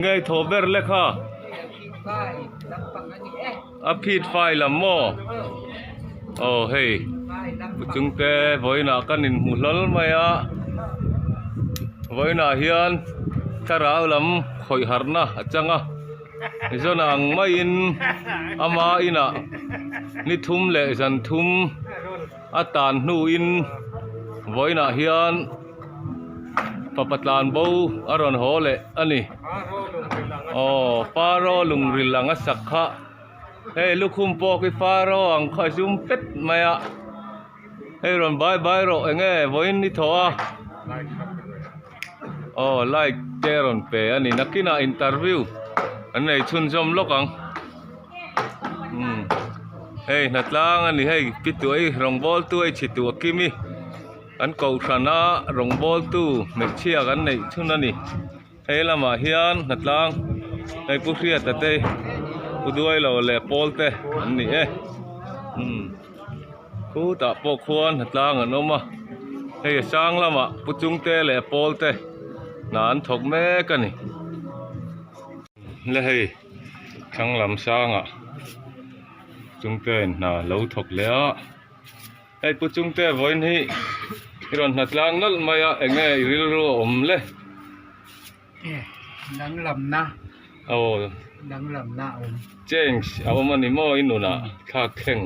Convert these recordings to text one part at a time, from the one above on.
ไงโทเบอร์เลยค่ะอภิษไฟลำโมโอ้เฮ้ยจุงเตะไว้หน้ากันนินมุลลไหมอ่ะไว้หน้าเฮียนถ้าเราลำคอยหาร์นะจังอ่ะไอ้เจ้านางไม่อินอามาอินะนี่ทุ่มเละจันทุ่มอาตานนูอินไว้หน้าเฮียนปะปะตานบูอารอนโฮเละอันนี้โอ้ฟาโรลุงริลังสักขะเฮ้ลูกคุมปอกฟาโรอังคอยซุมเป็ดไหมอ่ะเฮ้รอนบายโรเองไว้นี่ทัวโอ้ไลค์เจรอนเปอันนี้นักกินาอินเตอร์วิวอันนี้ชุนชมโลกังเฮ้นัดล่างอันนี้เฮ้ปิดตัวไอ้รองบอลตัวไอ้ชิตัวกิมิอันเก่าชนะรองบอลตัวเมกเชียกันในชุนนั่นนี่เฮ้ละมาเฮียนนัดล่างไอ้ผู้เสียแต่เต้ผู้ด้วยเราเล่ปอลเต้อันนี้ผู้ตาปกควรนัดล่างอันนู้มาเฮ้ช่างละมาผู้จุงเต้เล่ปอลเต้นานถกแม่กันนี่เลยช่างลำช่างอ่ะจุงเต้น่าเราถกแล้วไอ้ผู้จุงเต้วันนี้รอนนัดล่างนั่นมาเองริลรัวเลยดังลำนะโอ้ดังลำนะเจ๋งเอามันนี่มั่วอินุนะข้าเข่ง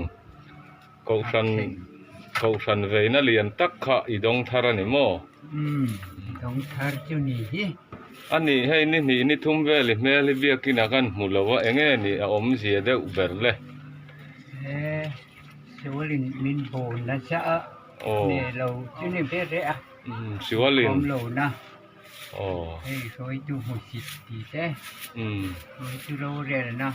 เขาชันเวนัเลียนตักข้าอีดงทารานิมั่วดงทาร์จูนี่อันนี้ให้นี่ทุ่มเวลิเมลิเบียกินากันมุลวะเองนี่อมเสียเดอุเบร์เลยสิวลินมินโบนะจ๊ะเนี่ยเราชื่อนี่เป็นอะไรอ่ะสิวลินผมเรานะโอ้เฮ้ยเขาให้ดูหัวจิตดีแท้เขาให้ดูเราเรียนนะ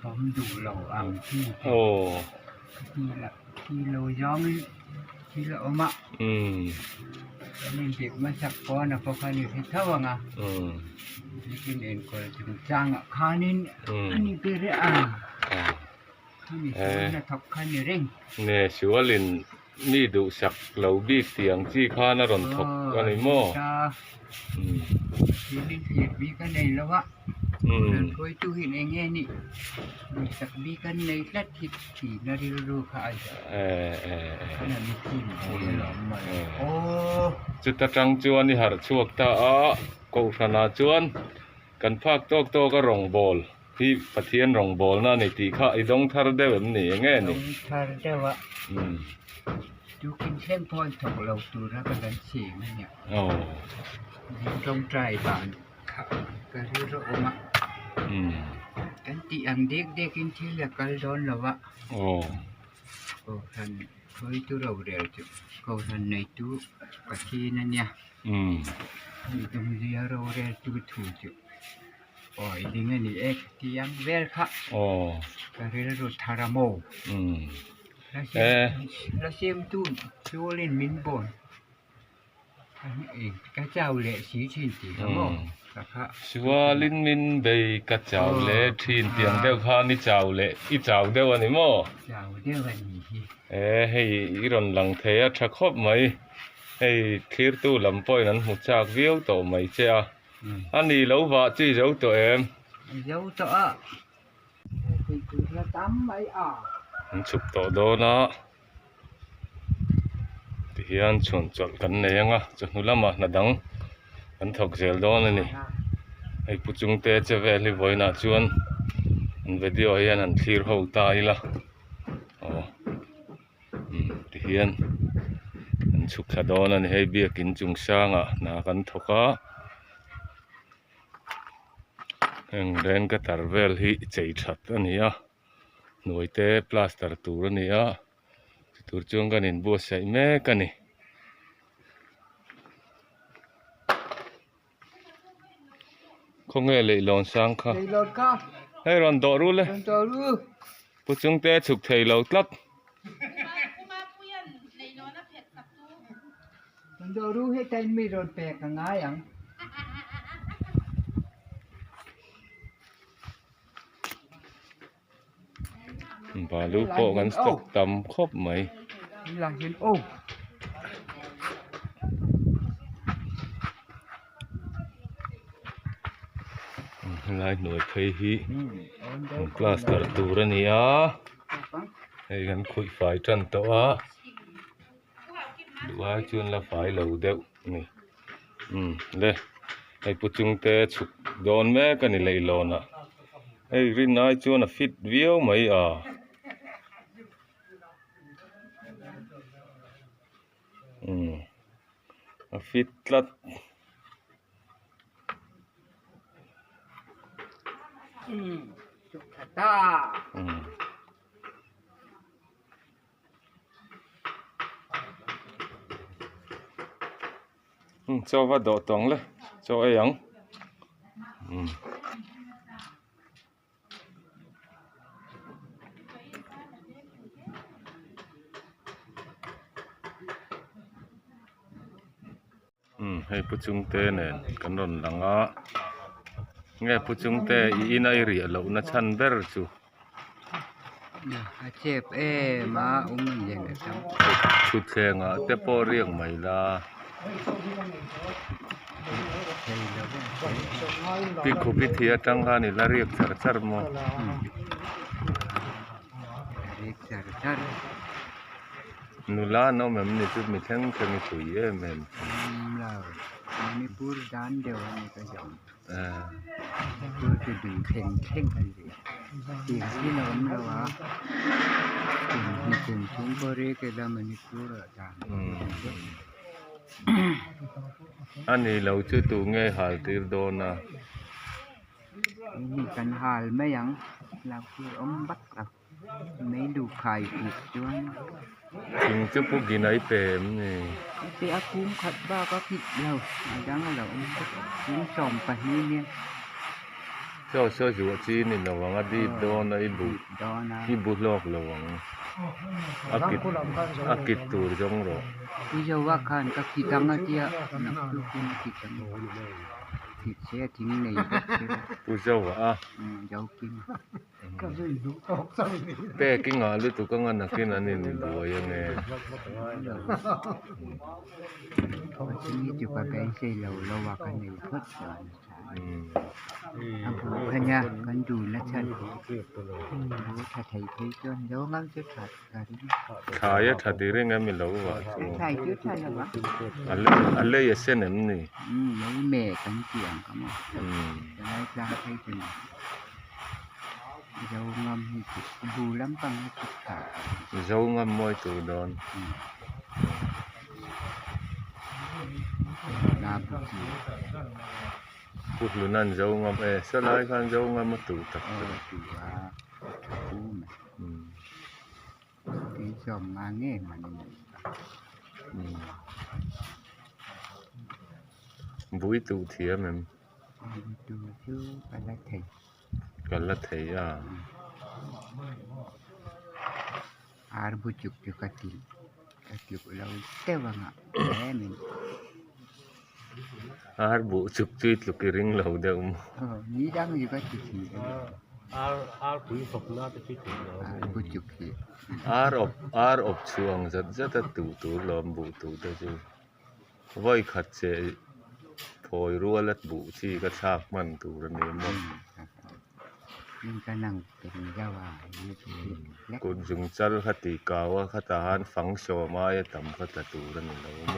ผมดูเราอ่างที่ที่เราย้อมที่เราเอามานี่เด็กมาสักก้อนนะเพราะเขานี่ให้เท่าไงนี่กินเองก็จะมันจ้างอ่ะข้านี่อันนี้เป็นอะไรอ่ะข้านี่สิวนะทับข้านี่เร่งเนี่ยสิวลินนี่ดูสักเราบีเตียงที่ข้านรนทกกันในหม้อที่ลิ้นเพียดบีกันในแล้ววะช่วยจูหินเองนี่ดูสักบีกันในลัดทิศที่นาฬิรูค่ะนั่นนี่ที่มันหลอมมาโอ้จุดตะจังจวนนี่หาช่วงตากูชนะจวนกันภาคโตก็รองบอลที่ปะเทียนรองบอลนั่นในตีข้าไอ้ดงทาร์เดแบบนี้ไงนี่ทาร์เดวะดูกินเข้มข้นถกเราตัวรักกันเสียงเนี่ยตรงใจบ้านก็ที่เราออกมากันตีอังเด็กกินที่เหลือกันร้อนแล้ววะก็ท่านเคยตัวเราเรียนจุก็ท่านในตัวปะเทียนนั่นเนี่ยมีตรงเรียเราเรียนตัวถูกจุโอ้ยดิ้งนี่ที่ยังเวลค่ะก็เรียนรู้ทาราโมแล้วเสียมตุ้นชัวเล่นมินบอนอันนี้เองกระเจ้าเละสีชินตีครับผมชัวลินมินเบยกระเจ้าเละชินเตียงเดียวข้านี่เจ้าเละอีเจ้าเดียววันนี้มั้งเจ้าเดียววันนี้ให้อีรอนหลังเทียชักครบไหมให้คีร์ตู้ลำปอยนั้นหุ่นจากเบี้ยวต่อไหมเจ้าอันนี้เราว่าจีเจ้าตัวเจ้าตัวคือคือตั้มไปชุบต่อโดนะที่เฮียนชนจดกันเนี่ยงจนหุ่นละมาหน้าดังกันถกเจลโดนนี่ไอ้ผู้จุงเตะจะเวลิบอยน่าชวนอันวิดีโอเฮียนอันคลีร์หูตายละที่เฮียนอันชุกขดอนนี่ให้เบียกินจุงช่างน่ากันถกเรนก็ตาร์เวลฮีใจชัดอันนี้หน่วยเตะพลาสเตอร์ตัวนี้ตัวจงกันอินบัวใส่แม่กันนี่คงเลยลองสังค่ะให้รอนดอรู้เลยผู้จงเตะฉุกเทยเราตัดดอรู้ให้ใจมีรอนแปลกง่ายอย่างบาลูโปกันสกตำครบไหมหลังเห็นโอ้ lai noi phei hi class tar tur ania hei kan khui fai tan to a duwa chun la fai lo deuh ni le hei puchung te chuk don me kan ni lei lona hei rin nai chuan a fit viau mai a a fit tlat ta cho va do tong le cho ai yang hei puchung te nen kan ron langa nge puchung te in ai ri lo na chan ber chu a chep ma yen ta chu thenga te po riang mai la pi khu pi thia tang ha ni la riak char char mo riak char nula no mem ni chu mi theng theng ni tui mem la ni pur dan deu ni ka jong pur tu du theng theng ai ri tin ki nom la wa tin kun chung ko re ke la mani pur danอันนี้เราชื่อตูเงหาตีโดนนะนี่กันหาลไม่ยังเราคืออมบักเราไม่ดูไข่อีกด้วย ถึงจะพูดกินไอเต็มนี่ ไปอาคุ้มขัดบ้าก็ผิดเราดังเราอมบักคุ้มจอมไปนี่เนี่ยเจ้าอยู่จีนนี่ระวังอดีตโดนไอบุที่บุลอกระวังอากิตตูจงรอที่จะว่าคันก็คิดตั้งอาเดียนักลูกคุณคิดตั้งคิดเสียทิ้งในผู้เจ้าว่าเจ้ากินเป้กินงาหรือตุกงานนักกินอันนี้ดูยังไงทีนี้จุกไปใส่เราว่ากันในพุทธศาสนาพันยากันดูและฉันรู้ถ้าไทยเพยจนเดี๋ยวงั้นจะขาดกันขายถ้าดีเรื่องงั้นไม่รู้ว่าไทยจุดฉันแล้ววะอันเล่ยเส้นนั่นนี่แล้วแม่กันเกี่ยงกันมั้งจะได้จ้างให้ถึงเจ้างามให้จุดดูล้ำปังให้จุดขาดเจ้างามมวยตัวโดนนาบุจีพูดหรือนั่นเจ้างามสลายกันเจ้างามมาตู่ตักตัวคู่ที่ชมมาเงี้ยมันบุยตู่เทียมมันตู่ชื่อกันละเทยกันละเทยอาร์บุจุกจุกติเราเตวังอ่ะแม่มันอาร์บุจุกจุดลูกริงเราเดิมนี่ดังอยู่ก็ติดอาร์บุยสุกน่าจะติดบุจุกที่อาร์อบช่วงจะตู่ลมบุตู่แต่จูไว้ขัดเจพอยรัวและบุที่กระชากมันตู่ระเนมมันก็นั่งเป็นเจ้าว่ากุนจุงจัลคติกาวะคตาหันฝังโชมาเยตัมคตตูระเนเราโม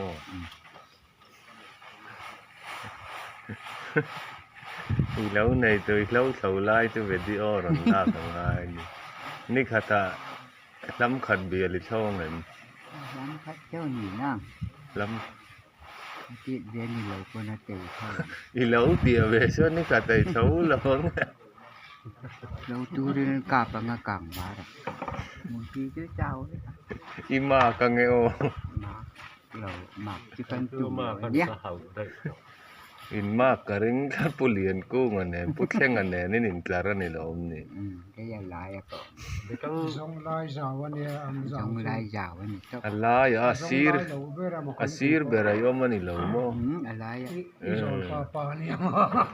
อีแล้วในตัวแล้วเท่าไรตัวเวดีโอรันน่าสังหารนี่คตาล้ำขัดเบียร์ลิช่องเงินล้ำขัดเจ้าหนีนั่งล้ำที่เรียนนี่เราคนน่ะเตะเท่าอีแล้วเดียวเวชนี่คตาเท่าหลงเราดูเรื่องกาปังกังมาละบางทีจะเจ้าอีมากังเงโอเราหมักจะกันจุ่มเนี่ยอินมากกระริงกันปุเลียนกู้เงินเนี่ยปุเข่งเงินเนี่ยนี่นินกลาระนี่เรานี่ก็ยังลายอ่ะก็จงลายจาวเนี่ยจงลายจาวนี่อะไรอาซีร์เบรายอมันนี่เราโม่อะไรอ่ะ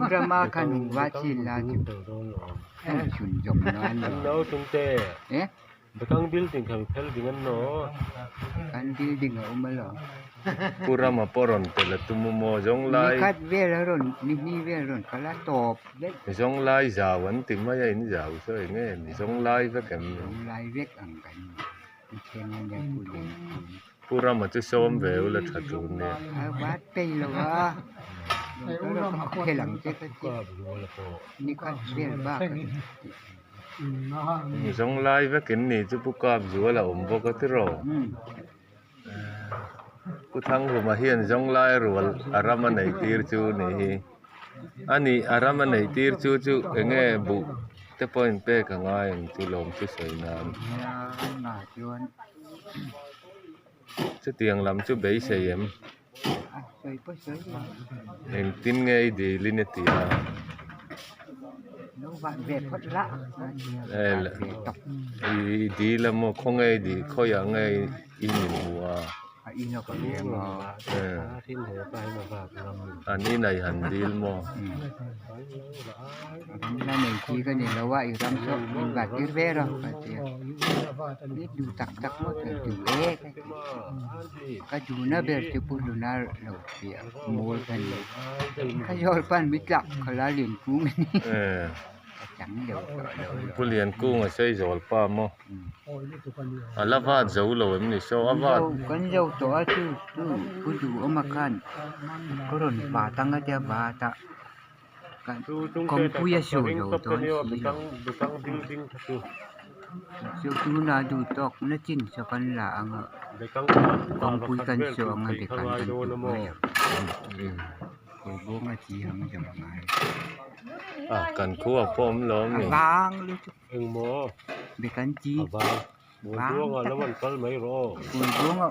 พระมาคันว่าชิลาจุดชุนจมนอนเราจุงเตะเอ๊ะ Bekang building kami pel dengan no. kan building umalo pura ma poron tela tumumo jong ni lai kat veron ni veron kala top det jong lai jawan timaya in jaw so nge ni jong lai va kem lai vek ang kan chen yang pulin pura ma chu som ve ula thatu ne wat pe lo wa ko helang che ka ni kat ver ba ni jong lai va ken ni chu pu kap ju la bo ko ti ro ku thang ru ma hian jong lai rual arama nei tir chu ni ani arama nei tir chu nge bu te point pe ka ngai chu lom chu soi nam na chuan chu tiang lam chu bei seem soi po soi en tin nge di linetia no van ve phot la top di la mo khong nge di khoya nge in huwa ino ko le mo Tin he pai ma ba lam. ani nai han dil mo na nei ki ka ni lawa i ram so in ba tir ve ro ka ti ni du tak tak mo te du e ka du na ber ti pu lu na lo ti mo kan ka yor pan mi tlak ka la lin ku ni chẳng đều pu lian ku nga sei zol pa mo ala va zo lo em ni so ava kan dâu to chu ku du o ma kan ko ron pa tang a dia ba ta kan kong pu ya shu lo to Bekang building tu. chu tu na du tok na chin so kan la ang Bekang kong pu kan so ang de kan kan ko bo nga chi hang jam mai kan khu pom lom ni bang lu chu Eng mo. be kan chi Aba. Buong lawan kal mai ro. ku bo nga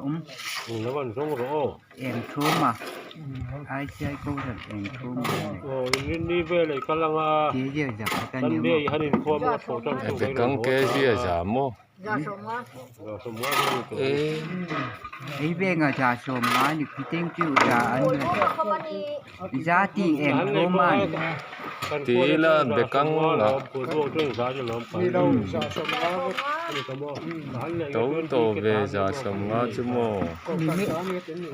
Lawan song ro. em thu ma ai sai ko ran em thu ma Oh ni ve le kalanga. ti je ja ka Kan ni be hanin ko mo so tang e be kang ke sia ja mo semua ai be nga ja so ma ni ki ting chu ja an ja ti em thu ma ti la be kang la to ve ja som nga chu mo ni mi